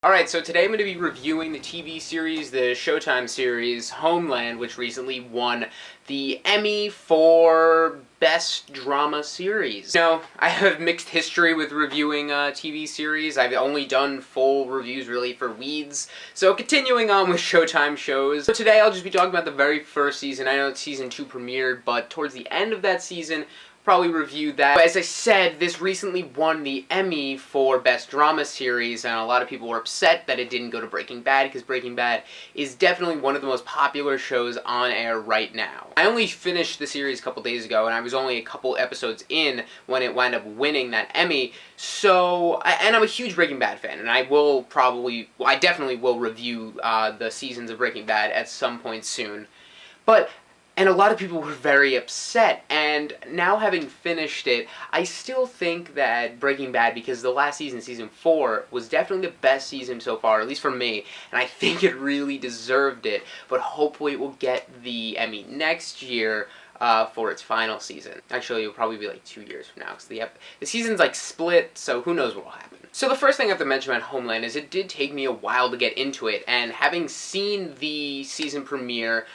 Alright, so today I'm going to be reviewing the TV series, the Showtime series, Homeland, which recently won the Emmy for Best Drama Series. Now, I have mixed history with reviewing TV series. I've only done full reviews, really, for weeds. So continuing on with Showtime shows. So today I'll just be talking about the very first season. I know season 2 premiered, but towards the end of that season, probably reviewed that. But as I said, this recently won the Emmy for Best Drama Series, and a lot of people were upset that it didn't go to Breaking Bad, because Breaking Bad is definitely one of the most popular shows on air right now. I only finished the series a couple days ago, and I was only a couple episodes in when it wound up winning that Emmy, and I'm a huge Breaking Bad fan, and I definitely will review the seasons of Breaking Bad at some point soon. And a lot of people were very upset, and now having finished it, I still think that Breaking Bad, because the last season, season 4, was definitely the best season so far, at least for me, and I think it really deserved it, but hopefully it will get the Emmy next year for its final season. Actually, it'll probably be like 2 years from now, because the season's like split, so who knows what will happen. So the first thing I have to mention about Homeland is it did take me a while to get into it, and having seen the season premiere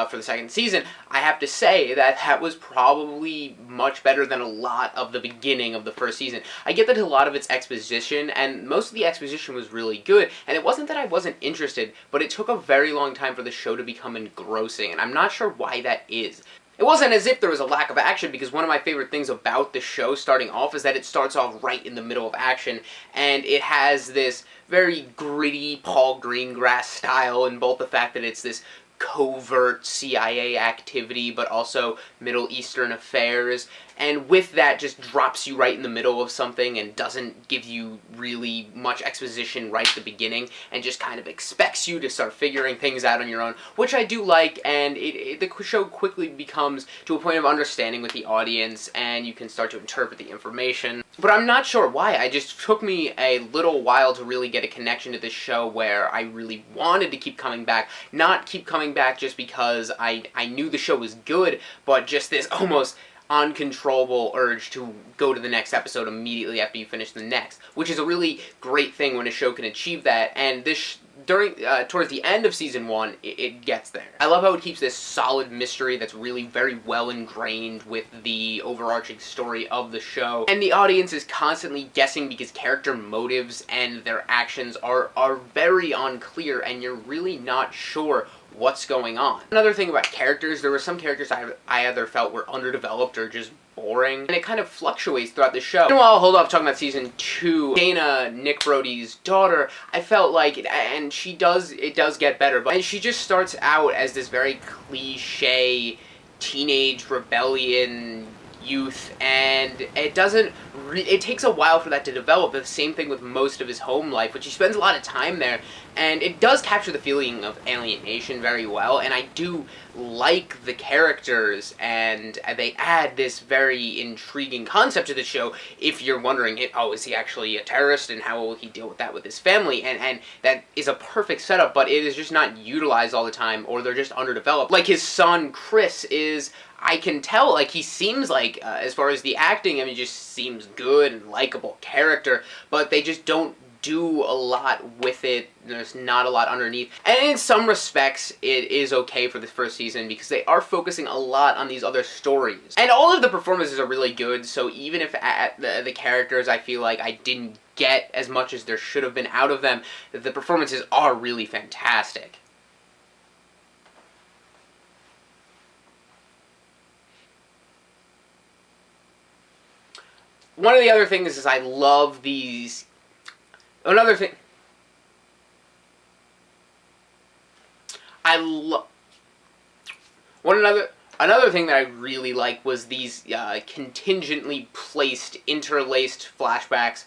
for the second season, I have to say that that was probably much better than a lot of the beginning of the first season. I get that a lot of it's exposition, and most of the exposition was really good, and it wasn't that I wasn't interested, but it took a very long time for the show to become engrossing, and I'm not sure why that is. It wasn't as if there was a lack of action, because one of my favorite things about the show starting off is that it starts off right in the middle of action, and it has this very gritty Paul Greengrass style in both the fact that it's this covert CIA activity, but also Middle Eastern affairs, and with that just drops you right in the middle of something and doesn't give you really much exposition right at the beginning, and just kind of expects you to start figuring things out on your own, which I do like, and the show quickly becomes to a point of understanding with the audience, and you can start to interpret the information. But I'm not sure why. It just took me a little while to really get a connection to this show where I really wanted to keep coming back. Not keep coming back just because I knew the show was good, but just this almost uncontrollable urge to go to the next episode immediately after you finish the next, which is a really great thing when a show can achieve that, and this towards the end of season 1, it gets there. I love how it keeps this solid mystery that's really very well ingrained with the overarching story of the show, and the audience is constantly guessing because character motives and their actions are very unclear, and you're really not sure what's going on. Another thing about characters, there were some characters I either felt were underdeveloped or just boring, and it kind of fluctuates throughout the show. And while I'll hold off talking about season 2, Dana, Nick Brody's daughter, I felt like, and it does get better, and she just starts out as this very cliche teenage rebellion youth, and it takes a while for that to develop. The same thing with most of his home life, which he spends a lot of time there, and it does capture the feeling of alienation very well, and I do like the characters, and they add this very intriguing concept to the show if you're wondering, is he actually a terrorist, and how will he deal with that with his family, and that is a perfect setup, but it is just not utilized all the time, or they're just underdeveloped. Like his son, Chris, I can tell, like, he seems like, as far as the acting, I mean, just seems good and likable character, but they just don't do a lot with it. There's not a lot underneath. And in some respects, it is okay for the first season because they are focusing a lot on these other stories. And all of the performances are really good, so even if the characters I feel like I didn't get as much as there should have been out of them, the performances are really fantastic. One of the other things is I love these... Another thing that I really like was these contingently placed, interlaced flashbacks.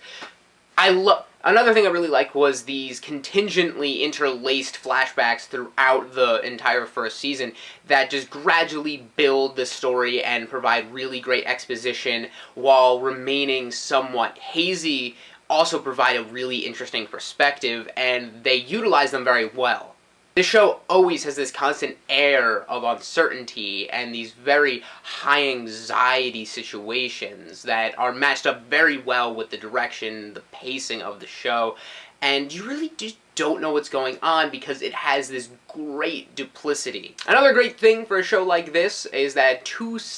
Another thing I really liked was these contingently interlaced flashbacks throughout the entire first season that just gradually build the story and provide really great exposition while remaining somewhat hazy, also provide a really interesting perspective, and they utilize them very well. The show always has this constant air of uncertainty and these very high anxiety situations that are matched up very well with the direction, the pacing of the show, and you really just don't know what's going on because it has this great duplicity. Another great thing for a show like this is that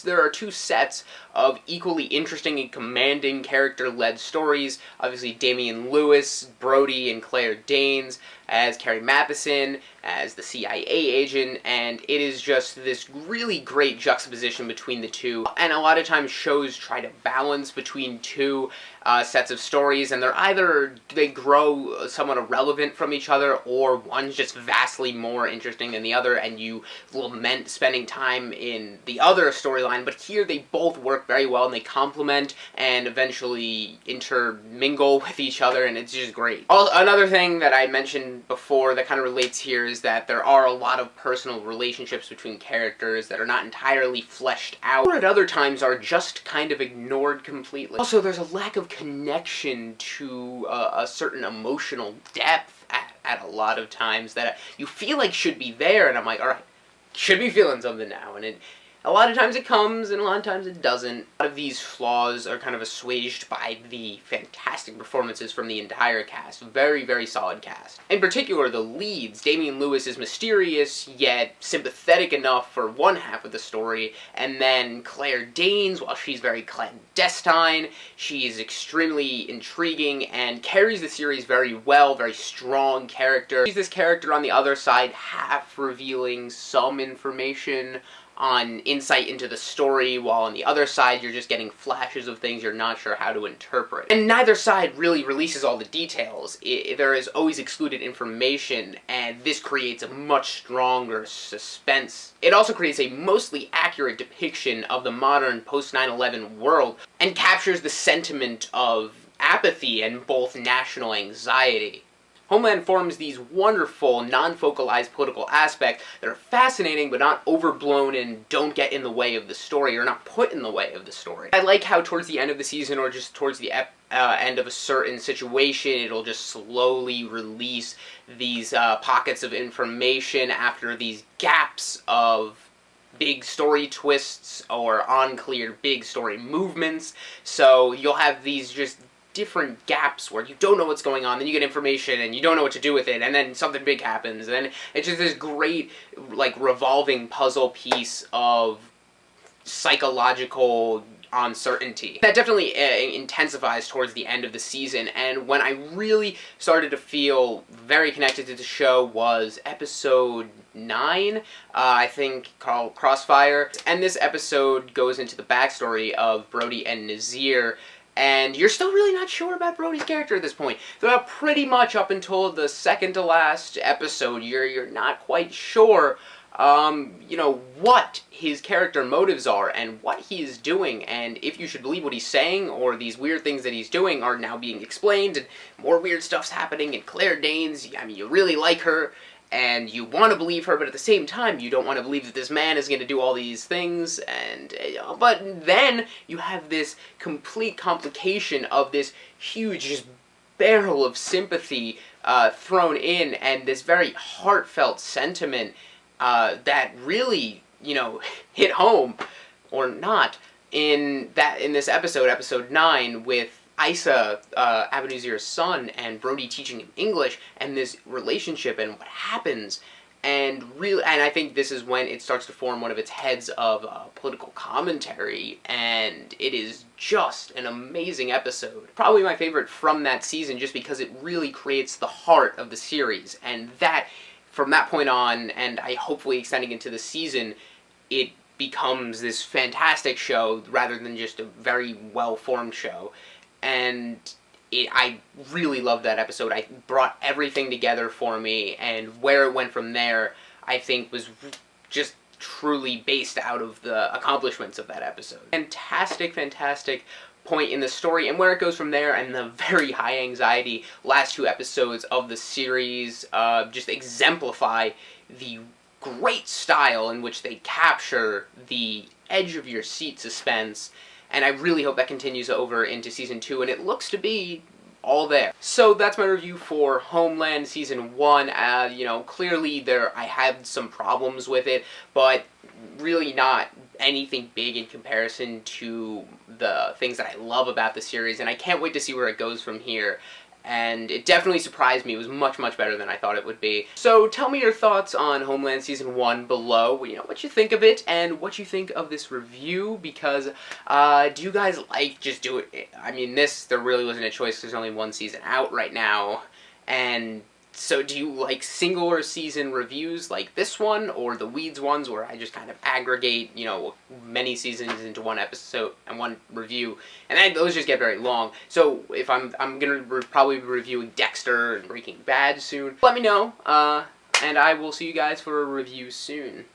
there are two sets of equally interesting and commanding character-led stories. Obviously, Damian Lewis, Brody, and Claire Danes as Carrie Matheson, as the CIA agent, and it is just this really great juxtaposition between the two. And a lot of times shows try to balance between two sets of stories, and they grow somewhat irrelevant from each other, or one's just vastly more interesting than the other, and you lament spending time in the other storyline. But here they both work very well, and they complement and eventually intermingle with each other, and it's just great. Another thing that I mentioned before that kind of relates here is that there are a lot of personal relationships between characters that are not entirely fleshed out, or at other times are just kind of ignored completely. Also, there's a lack of connection to a certain emotional depth at a lot of times that you feel like should be there, and I'm like, alright, should be feeling something now, and a lot of times it comes, and a lot of times it doesn't. A lot of these flaws are kind of assuaged by the fantastic performances from the entire cast. Very, very solid cast. In particular, the leads. Damian Lewis is mysterious, yet sympathetic enough for one half of the story, and then Claire Danes, while she's very clandestine, she is extremely intriguing and carries the series very well, very strong character. She's this character on the other side, half revealing some information on insight into the story, while on the other side you're just getting flashes of things you're not sure how to interpret. And neither side really releases all the details. There is always excluded information, and this creates a much stronger suspense. It also creates a mostly accurate depiction of the modern post-9/11 world, and captures the sentiment of apathy and both national anxiety. Homeland forms these wonderful, non-focalized political aspects that are fascinating but not overblown and don't get in the way of the story, or not put in the way of the story. I like how towards the end of the season, or just towards the end of a certain situation, it'll just slowly release these pockets of information after these gaps of big story twists or unclear big story movements. So you'll have these just different gaps where you don't know what's going on, then you get information and you don't know what to do with it, and then something big happens, and then it's just this great, like, revolving puzzle piece of psychological uncertainty. That definitely intensifies towards the end of the season, and when I really started to feel very connected to the show was episode 9, I think, called Crossfire, and this episode goes into the backstory of Brody and Nazir, and you're still really not sure about Brody's character at this point. So pretty much up until the second to last episode, you're not quite sure, you know, what his character motives are and what he is doing, and if you should believe what he's saying, or these weird things that he's doing are now being explained, and more weird stuff's happening, and Claire Danes, I mean, you really like her, and you want to believe her, but at the same time, you don't want to believe that this man is going to do all these things, and, but then you have this complete complication of this huge just barrel of sympathy thrown in, and this very heartfelt sentiment that really, you know, hit home, or not, in this episode 9, with Isa, Abu-Nazir's son, and Brody teaching him English, and this relationship and what happens, and I think this is when it starts to form one of its heads of political commentary, and it is just an amazing episode. Probably my favorite from that season, just because it really creates the heart of the series, and that, from that point on, and I hopefully extending into the season, it becomes this fantastic show, rather than just a very well-formed show. And I really loved that episode. I brought everything together for me, and where it went from there, I think, was just truly based out of the accomplishments of that episode. Fantastic, fantastic point in the story, and where it goes from there, and the very high anxiety last 2 episodes of the series just exemplify the great style in which they capture the edge of your seat suspense. And I really hope that continues over into Season 2, and it looks to be all there. So that's my review for Homeland Season 1. You know, clearly I had some problems with it, but really not anything big in comparison to the things that I love about the series, and I can't wait to see where it goes from here. and it definitely surprised me. It was much, much better than I thought it would be. So tell me your thoughts on Homeland Season 1 below, you know, what you think of it, and what you think of this review, because do you guys like just do it? I mean, there really wasn't a choice, there's only one season out right now, and so do you like singular season reviews like this one, or the Weeds ones where I just kind of aggregate, you know, many seasons into one episode and one review, and those just get very long. So if I'm gonna probably be reviewing Dexter and Breaking Bad soon, let me know, and I will see you guys for a review soon.